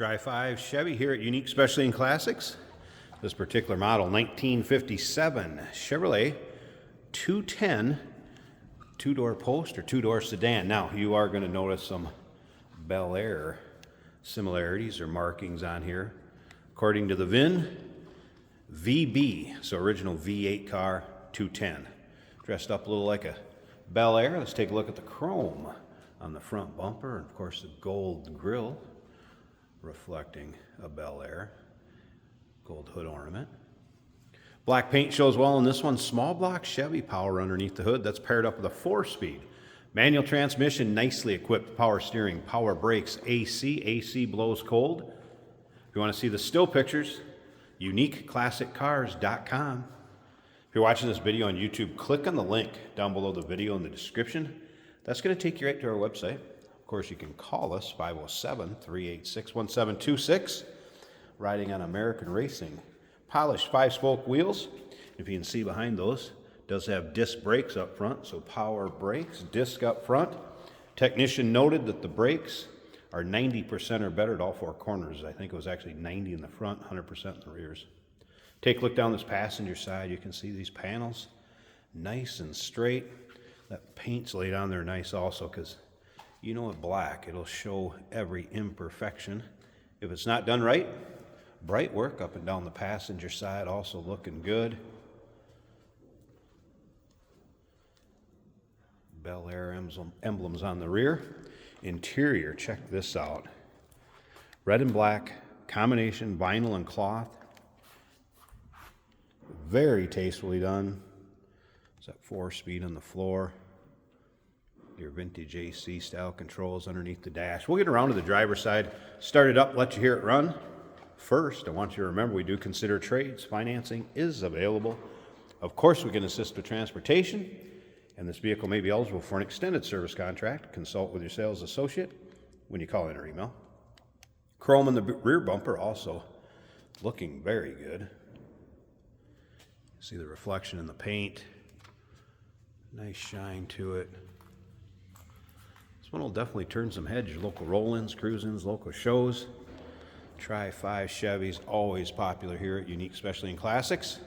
Tri-5 Chevy here at Unique Specialty and Classics. This particular model, 1957 Chevrolet 210 two-door post or two-door sedan. Now, you are going to notice some Bel Air similarities or markings on here. According to the VIN, VB, so original V8 car, 210. Dressed up a little like a Bel Air. Let's take a look at the chrome on the front bumper, and of course the gold grille reflecting a Bel Air. Gold hood ornament. Black paint shows well in this one. Small block Chevy power underneath the hood. That's paired up with a 4-speed. Manual transmission, nicely equipped power steering, power brakes, AC. AC blows cold. If you want to see the still pictures, uniqueclassiccars.com. If you're watching this video on YouTube, click on the link down below the video in the description. That's going to take you right to our website. Of course, you can call us, 507-386-1726. Riding on American Racing. Polished 5-spoke wheels. If you can see behind those, does have disc brakes up front, so power brakes, disc up front. Technician noted that the brakes are 90% or better at all four corners. I think it was actually 90 in the front, 100% in the rears. Take a look down this passenger side. You can see these panels, nice and straight. That paint's laid on there nice also, because you know with black, it'll show every imperfection. If it's not done right, bright work up and down the passenger side, also looking good. Bel Air emblems on the rear. Interior, check this out. Red and black, combination vinyl and cloth. Very tastefully done. It's that 4-speed on the floor. Your vintage AC style controls underneath the dash. We'll get around to the driver's side. Start it up, let you hear it run. First, I want you to remember we do consider trades. Financing is available. Of course, we can assist with transportation, and this vehicle may be eligible for an extended service contract. Consult with your sales associate when you call in or email. Chrome in the rear bumper also looking very good. See the reflection in the paint. Nice shine to it. This one will definitely turn some heads. Your local roll-ins, cruise-ins, local shows. Tri-5 Chevys, always popular here at Unique Specialty and Classics.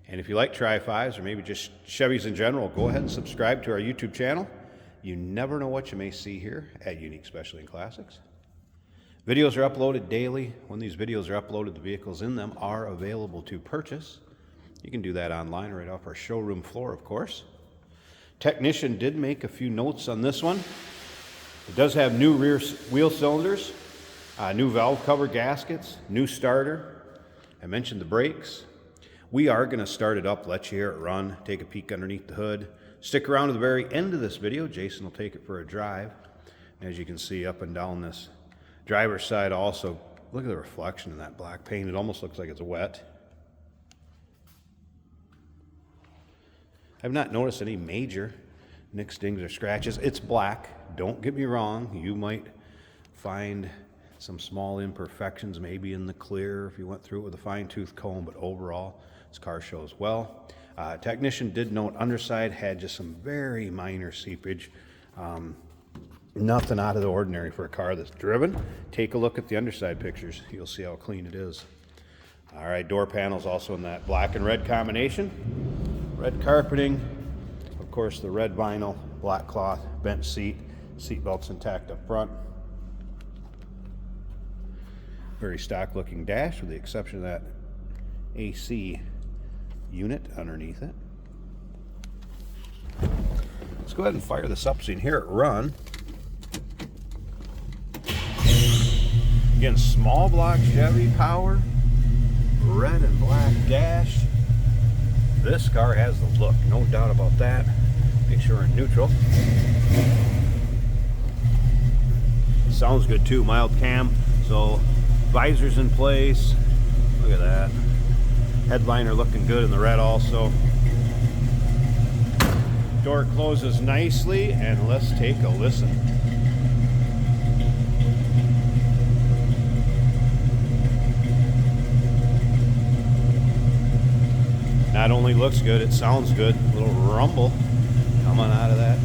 And if you like Tri-5s or maybe just Chevys in general, go ahead and subscribe to our YouTube channel. You never know what you may see here at Unique Specialty and Classics. Videos are uploaded daily. When these videos are uploaded, the vehicles in them are available to purchase. You can do that online right off our showroom floor, of course. Technician did make a few notes on this one. It does have new rear wheel cylinders, new valve cover gaskets, new starter. I mentioned the brakes. We are going to start it up, let you hear it run, take a peek underneath the hood. Stick around to the very end of this video. Jason will take it for a drive. As you can see up and down this driver's side also, look at the reflection in that black paint. It almost looks like it's wet. I've not noticed any major nicks, dings, or scratches. It's black. Don't get me wrong. You might find some small imperfections maybe in the clear if you went through it with a fine-tooth comb, but overall, this car shows well. Technician did note underside had just some very minor seepage. Nothing out of the ordinary for a car that's driven. Take a look at the underside pictures. You'll see how clean it is. All right, door panels also in that black and red combination. Red carpeting, of course the red vinyl, black cloth, bench seat, seat belts intact up front. Very stock looking dash with the exception of that AC unit underneath it. Let's go ahead and fire this up so you can hear it run. Again, small block Chevy power, red and black dash. This car has the look, no doubt about that. Make sure we're in neutral. Sounds good too, mild cam. So visors in place. Look at that. Headliner looking good in the red also. Door closes nicely, and let's take a listen. Not only looks good, it sounds good. A little rumble coming out of that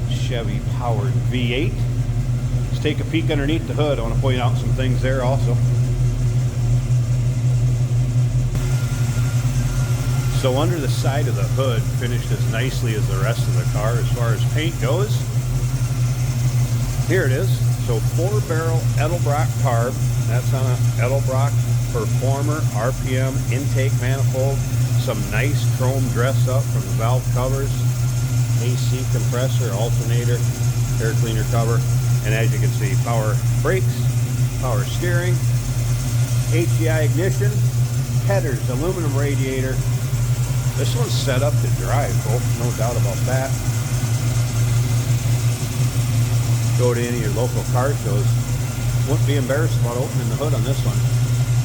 Chevy powered V8. Let's take a peek underneath the hood. I want to point out some things there also. So under the side of the hood, finished as nicely as the rest of the car as far as paint goes. Here it is. So 4-barrel Edelbrock carb. That's on a Edelbrock Performer RPM intake manifold. Some nice chrome dress up from the valve covers, AC compressor, alternator, air cleaner cover, and as you can see, power brakes, power steering, HEI ignition, headers, aluminum radiator. This one's set up to drive, folks, no doubt about that. Go to any of your local car shows, wouldn't be embarrassed about opening the hood on this one.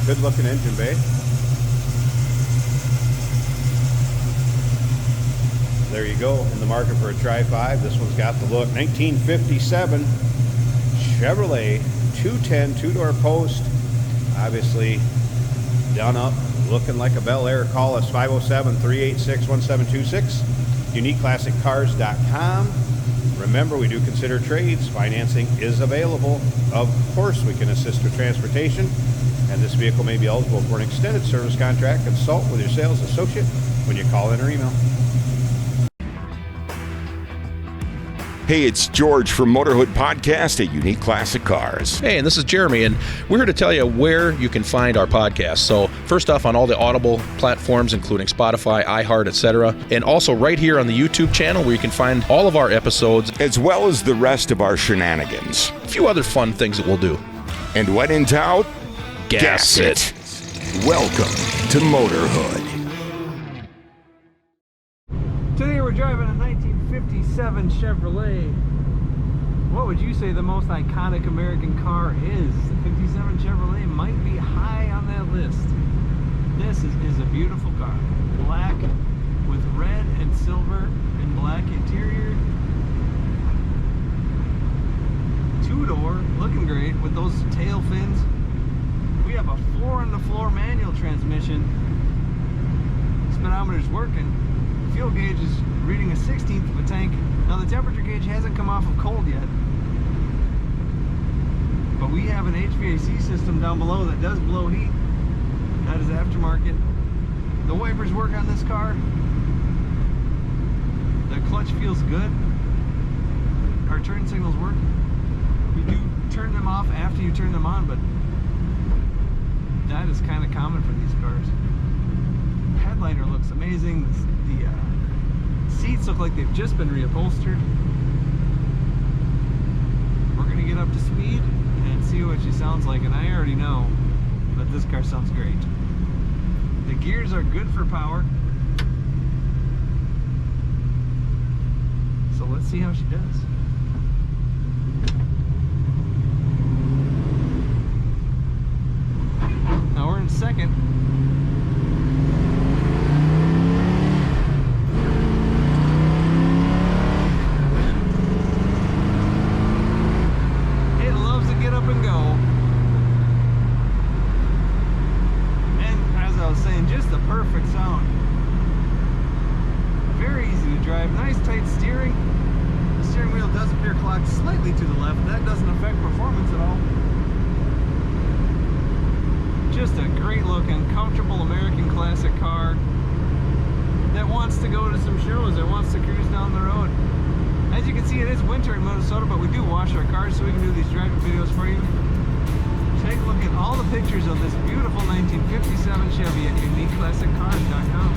Good looking engine bay. There you go, in the market for a Tri-5. This one's got the look. 1957 Chevrolet 210 two-door post. Obviously done up, looking like a Bel Air. Call us 507-386-1726. UniqueClassicCars.com. Remember, we do consider trades. Financing is available. Of course, we can assist with transportation. And this vehicle may be eligible for an extended service contract. Consult with your sales associate when you call in or email. Hey, it's George from Motorhood Podcast at Unique Classic Cars. Hey, and this is Jeremy, and we're here to tell you where you can find our podcast. So first off, on all the Audible platforms, including Spotify, iHeart, etc., and also right here on the YouTube channel where you can find all of our episodes, as well as the rest of our shenanigans. a few other fun things that we'll do. And when in doubt, Gas it. Welcome to Motorhood. Today we're driving a 1957 Chevrolet. What would you say the most iconic American car is? The 57 Chevrolet might be high on that list. This is a beautiful car. Black with red and silver and black interior. Two-door, looking great with those tail fins. We have a 4-on-the-floor manual transmission. Speedometer's working. Fuel gauge is reading a 1/16 of a tank. Now the temperature gauge hasn't come off of cold yet, but we have an HVAC system down below that does blow heat. That is aftermarket. The wipers work on this car. The clutch feels good. Our turn signals work. You do turn them off after you turn them on, but that is kind of common for these cars. Headliner looks amazing. The seats look like they've just been reupholstered. We're gonna get up to speed and see what she sounds like, and I already know that this car sounds great. The gears are good for power, so let's see how she does. Now we're in second. It loves to get up and go. And as I was saying, just the perfect sound. Very easy to drive. Nice tight steering. The steering wheel does appear clocked slightly to the left. That doesn't affect performance at all. Just a great looking, comfortable American classic car that wants to go to some shows, that wants to cruise down the road. As you can see, it is winter in Minnesota, but we do wash our cars so we can do these driving videos for you. Take a look at all the pictures of this beautiful 1957 Chevy at UniqueClassicCars.com.